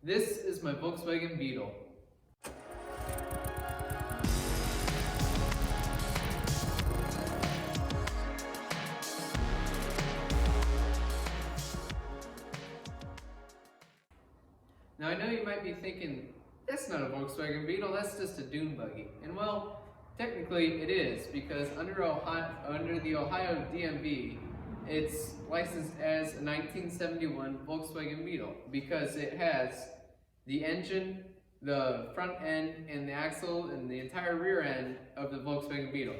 This is my Volkswagen Beetle. Now I know you might be thinking, that's not a Volkswagen Beetle, that's just a dune buggy. And well, technically it is, because under the Ohio DMV, it's licensed as a 1971 Volkswagen Beetle because it has the engine, the front end, and the axle, and the entire rear end of the Volkswagen Beetle.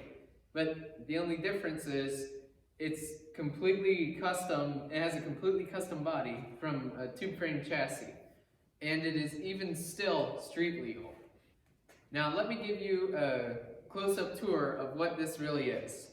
But the only difference is it's completely custom. It has a completely custom body from a tube frame chassis, and it is even still street legal. Now let me give you a close-up tour of what this really is.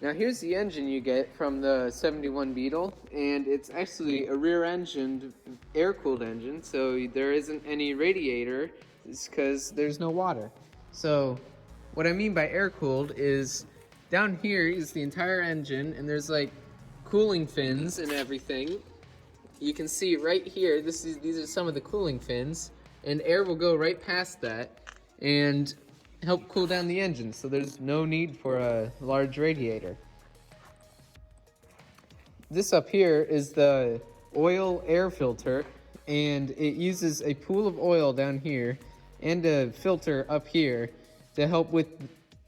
Now here's the engine you get from the 71 Beetle, and it's actually a rear-engined, air-cooled engine, so there isn't any radiator, because there's no water. So what I mean by air-cooled is down here is the entire engine, and there's like cooling fins and everything. You can see right here, these are some of the cooling fins, and air will go right past that and help cool down the engine, so there's no need for a large radiator. This up here is the oil air filter, and it uses a pool of oil down here and a filter up here to help with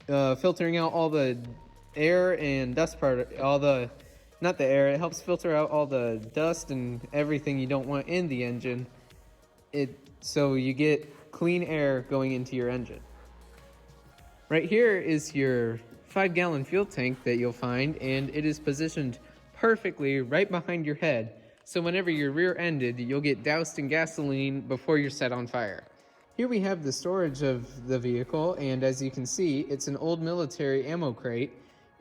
filtering out all the air and dust not the air, it helps filter out all the dust and everything you don't want in the engine, so you get clean air going into your engine. Right here is your 5-gallon fuel tank that you'll find, and it is positioned perfectly right behind your head. So whenever you're rear-ended, you'll get doused in gasoline before you're set on fire. Here we have the storage of the vehicle, and as you can see, it's an old military ammo crate,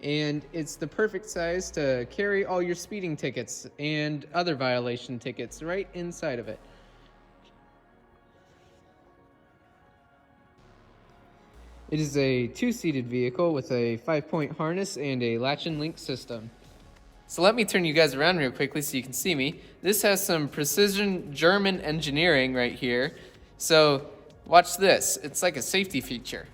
and it's the perfect size to carry all your speeding tickets and other violation tickets right inside of it. It is a 2-seated vehicle with a 5-point harness and a latch and link system. So let me turn you guys around real quickly so you can see me. This has some precision German engineering right here. So watch this, it's like a safety feature.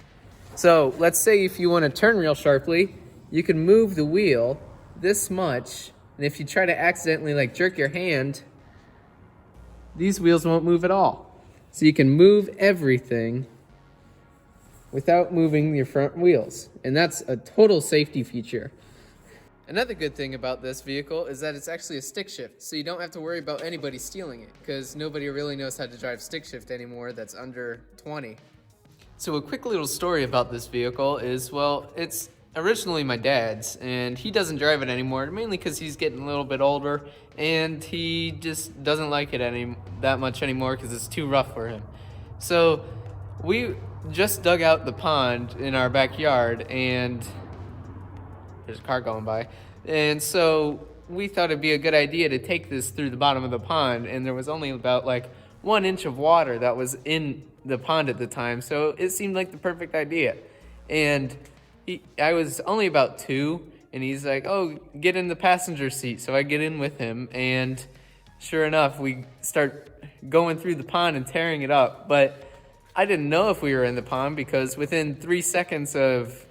So let's say if you want to turn real sharply, you can move the wheel this much, and if you try to accidentally like jerk your hand, these wheels won't move at all. So you can move everything without moving your front wheels, and that's a total safety feature. Another good thing about this vehicle is that it's actually a stick shift, so you don't have to worry about anybody stealing it, because nobody really knows how to drive stick shift anymore that's under 20. So a quick little story about this vehicle is, well, it's originally my dad's, and he doesn't drive it anymore, mainly because he's getting a little bit older, and he just doesn't like it that much anymore because it's too rough for him. So we just dug out the pond in our backyard, and there's a car going by, and so we thought it'd be a good idea to take this through the bottom of the pond, and there was only about like 1 inch of water that was in the pond at the time, so it seemed like the perfect idea. And I was only about 2, and he's like, oh, get in the passenger seat. So I get in with him, and sure enough, we start going through the pond and tearing it up. But I didn't know if we were in the pond because within 3 seconds of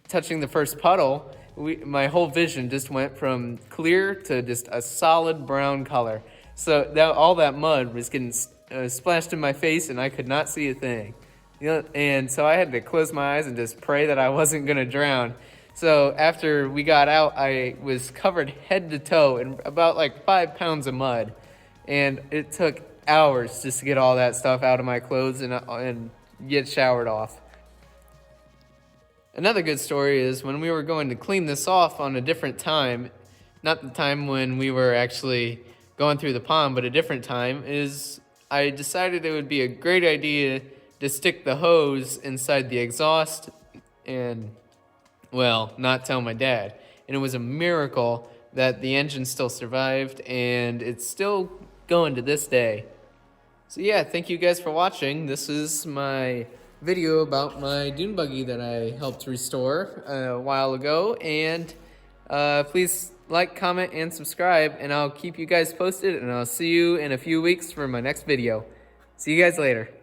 touching the first puddle, my whole vision just went from clear to just a solid brown color. So all that mud was getting splashed in my face, and I could not see a thing. And so I had to close my eyes and just pray that I wasn't going to drown. So after we got out, I was covered head to toe in about like 5 pounds of mud. And it took hours just to get all that stuff out of my clothes and get showered off. Another good story is when we were going to clean this off on a different time, not the time when we were actually going through the pond, but a different time, is I decided it would be a great idea to stick the hose inside the exhaust and, well, not tell my dad. And it was a miracle that the engine still survived, and it's still going to this day. So yeah, thank you guys for watching. This is my video about my dune buggy that I helped restore a while ago. And please like, comment, and subscribe, and I'll keep you guys posted, and I'll see you in a few weeks for my next video. See you guys later.